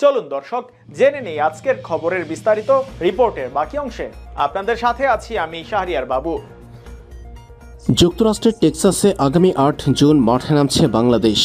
চলুন দর্শক জেনে নেই আজকের খবরের বিস্তারিত রিপোর্টের বাকি অংশে। আপনাদের সাথে আছি আমি শাহরিয়ার বাবু। যুক্তরাষ্ট্রের টেক্সাসে আগামী ৮ জুন মাঠে নামছে বাংলাদেশ।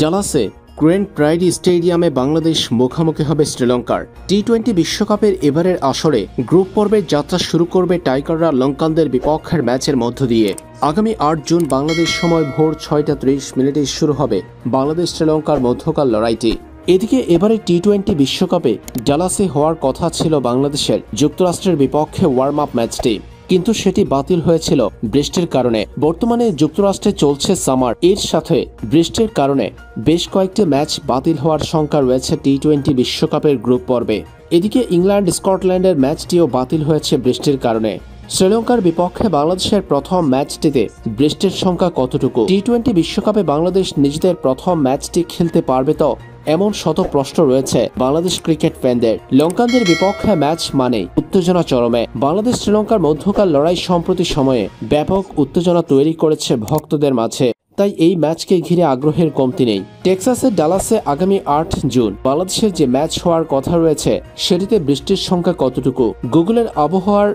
ডালাসে গ্র্যান্ড প্রাইড স্টেডিয়ামে বাংলাদেশ মুখোমুখি হবে শ্রীলঙ্কার। টি-20 বিশ্বকাপের এবারের আসরে গ্রুপ পর্বের যাত্রা শুরু করবে টাইগাররা লঙ্কানদের বিপক্ষের ম্যাচের মধ্য দিয়ে। আগামী ৮ জুন বাংলাদেশ সময় ভোর ৬টা ৩০ শুরু হবে বাংলাদেশ শ্রীলঙ্কার মধ্যকার লড়াইটি। এদিকে এবারে টি-20 বিশ্বকাপে ডালাসে হওয়ার কথা ছিল বাংলাদেশের যুক্তরাষ্ট্রের বিপক্ষে ওয়ার্ম আপ ম্যাচটি, কিন্তু সেটি বাতিল হয়েছিল বৃষ্টির কারণে। বর্তমানে যুক্তরাষ্ট্রে চলছে সামার, এর সাথে বৃষ্টির কারণে বেশ কয়েকটি ম্যাচ বাতিল হওয়ার শঙ্কা রয়েছে টি-20 বিশ্বকাপের গ্রুপ পর্বে। এদিকে ইংল্যান্ড স্কটল্যান্ডের ম্যাচটিও বাতিল হয়েছে বৃষ্টির কারণে। শ্রীলঙ্কার বিপক্ষে বাংলাদেশের প্রথম ম্যাচটিতে বৃষ্টির সংখ্যা কতটুকু? টি-20 বিশ্বকাপে বাংলাদেশ নিজেদের প্রথম ম্যাচটি খেলতে পারবে তো? এমন শত প্রশ্ন রয়েছে বাংলাদেশ ক্রিকেট ফ্যানদের। লঙ্কানদের বিপক্ষে ম্যাচ মানেই উত্তেজনা চরমে। বাংলাদেশ শ্রীলঙ্কার মধ্যকার লড়াই সম্প্রতি সময়ে ব্যাপক উত্তেজনা তৈরি করেছে ভক্তদের মাঝে, তাই এই ম্যাচকে ঘিরে আগ্রহের কমতি নেই। টেক্সাসের ডালাসে আগামী ৮ জুন বাংলাদেশের যে ম্যাচ হওয়ার কথা রয়েছে সেটিতে বৃষ্টির সংখ্যা কতটুকু? গুগলের আবহাওয়ার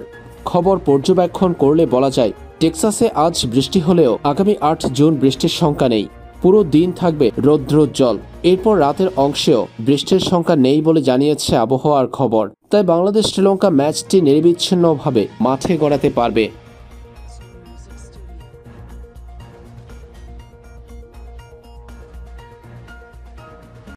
খবর পর্যবেক্ষণ করলে বলা যায় টেক্সাসে আজ বৃষ্টি হলেও আগামী ৮ জুন বৃষ্টির সংখ্যা নেই। পুরো দিন থাকবে রৌদ্রোজ্জ্বল। এরপর রাতের অংশেও বৃষ্টির সংখ্যা নেই বলে জানিয়েছে আবহাওয়ার খবর। তাই বাংলাদেশ শ্রীলঙ্কা ম্যাচটি নিরবিচ্ছিন্নভাবে মাঠে গড়াতে পারবে।